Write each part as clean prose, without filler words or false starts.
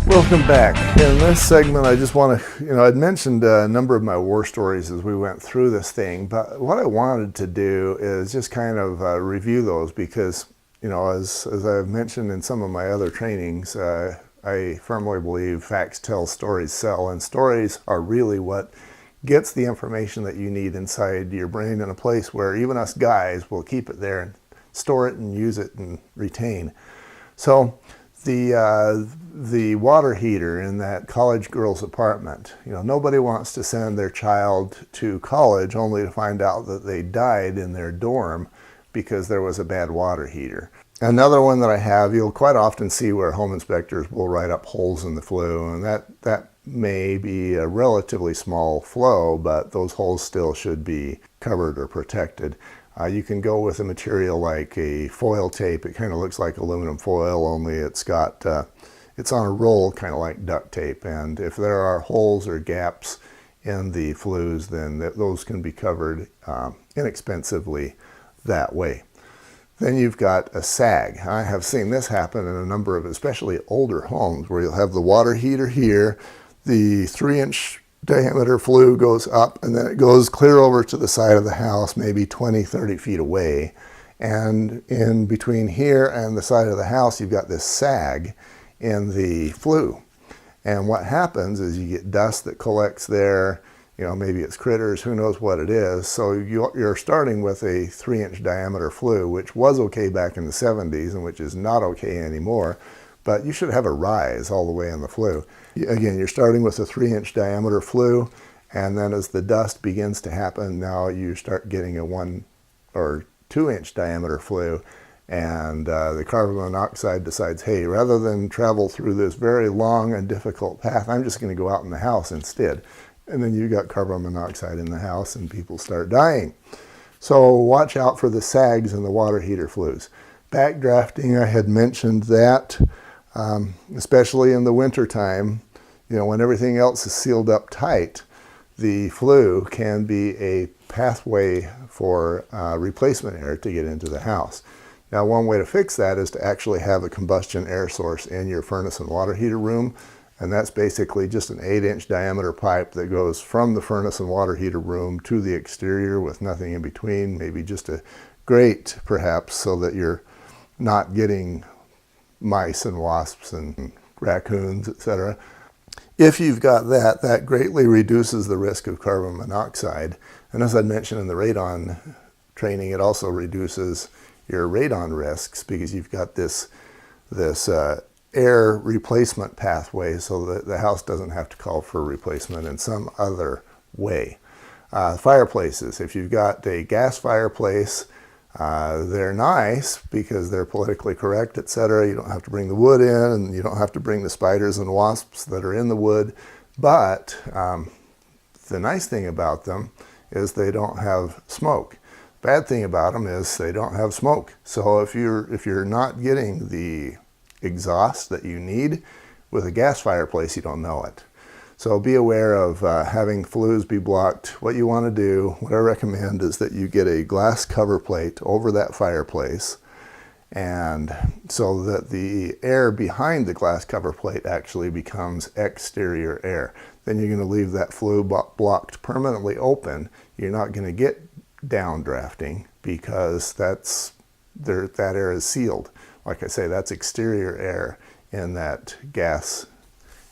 Welcome back. In this segment, I just want to, I'd mentioned a number of my war stories as we went through this thing, but what I wanted to do is just kind of review those because, as I've mentioned in some of my other trainings, I firmly believe facts tell, stories sell, and stories are really what gets the information that you need inside your brain in a place where even us guys will keep it there and store it and use it and retain. So the water heater in that college girl's apartment, nobody wants to send their child to college only to find out that they died in their dorm because there was a bad water heater. Another one that I have, you'll quite often see where home inspectors will write up holes in the flue, and that may be a relatively small flow, but those holes still should be covered or protected. You can go with a material like a foil tape. It kind of looks like aluminum foil, only it's on a roll, kind of like duct tape. And if there are holes or gaps in the flues, then those can be covered inexpensively that way. Then you've got a sag. I have seen this happen in a number of especially older homes where you'll have the water heater here, the 3-inch diameter flue goes up, and then it goes clear over to the side of the house, maybe 20-30 feet away. And in between here and the side of the house, you've got this sag in the flue. And what happens is you get dust that collects there, maybe it's critters, who knows what it is. So you're starting with a 3-inch diameter flue, which was okay back in the 70s and which is not okay anymore. But you should have a rise all the way in the flue. Again, you're starting with a 3-inch diameter flue, and then as the dust begins to happen, now you start getting a 1 or 2-inch diameter flue, and the carbon monoxide decides, hey, rather than travel through this very long and difficult path, I'm just going to go out in the house instead. And then you got carbon monoxide in the house, and people start dying. So watch out for the sags in the water heater flues. Backdrafting, I had mentioned that. Especially in the winter time, when everything else is sealed up tight, the flue can be a pathway for replacement air to get into the house. Now, one way to fix that is to actually have a combustion air source in your furnace and water heater room, and that's basically just an 8-inch diameter pipe that goes from the furnace and water heater room to the exterior with nothing in between, maybe just a grate perhaps, so that you're not getting mice and wasps and raccoons, etc. If you've got that, that greatly reduces the risk of carbon monoxide. And as I mentioned in the radon training, it also reduces your radon risks because you've got this air replacement pathway so that the house doesn't have to call for replacement in some other way. Fireplaces, if you've got a gas fireplace, they're nice because they're politically correct, etc. You don't have to bring the wood in, and you don't have to bring the spiders and wasps that are in the wood. But the nice thing about them is they don't have smoke. Bad thing about them is they don't have smoke. So if you're not getting the exhaust that you need with a gas fireplace, you don't know it. So be aware of having flues be blocked. What you want to do, what I recommend, is that you get a glass cover plate over that fireplace, and so that the air behind the glass cover plate actually becomes exterior air. Then you're going to leave that flue blocked permanently open. You're not going to get downdrafting because that air is sealed. Like I say, that's exterior air in that gas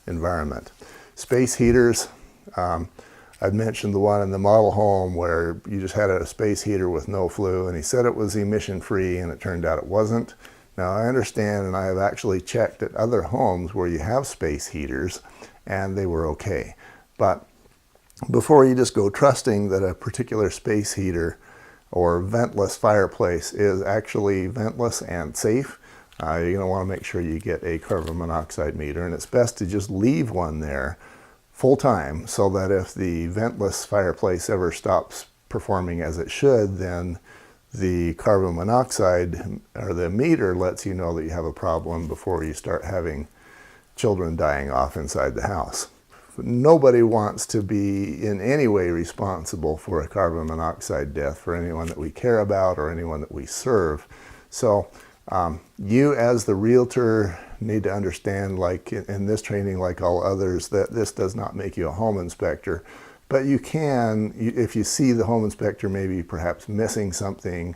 environment. Space heaters, I'd mentioned the one in the model home where you just had a space heater with no flue, and he said it was emission free, and it turned out it wasn't. Now I understand, and I have actually checked at other homes where you have space heaters, and they were okay. But before you just go trusting that a particular space heater or ventless fireplace is actually ventless and safe, you're going to want to make sure you get a carbon monoxide meter, and it's best to just leave one there full time so that if the ventless fireplace ever stops performing as it should, then the carbon monoxide or the meter lets you know that you have a problem before you start having children dying off inside the house. Nobody wants to be in any way responsible for a carbon monoxide death for anyone that we care about or anyone that we serve. So You as the realtor need to understand, like in this training, like all others, that this does not make you a home inspector, but you can, if you see the home inspector maybe perhaps missing something,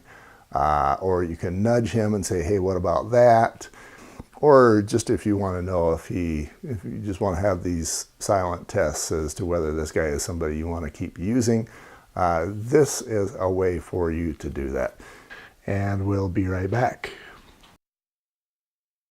or you can nudge him and say, hey, what about that? Or just if you want to know if you just want to have these silent tests as to whether this guy is somebody you want to keep using, this is a way for you to do that. And we'll be right back.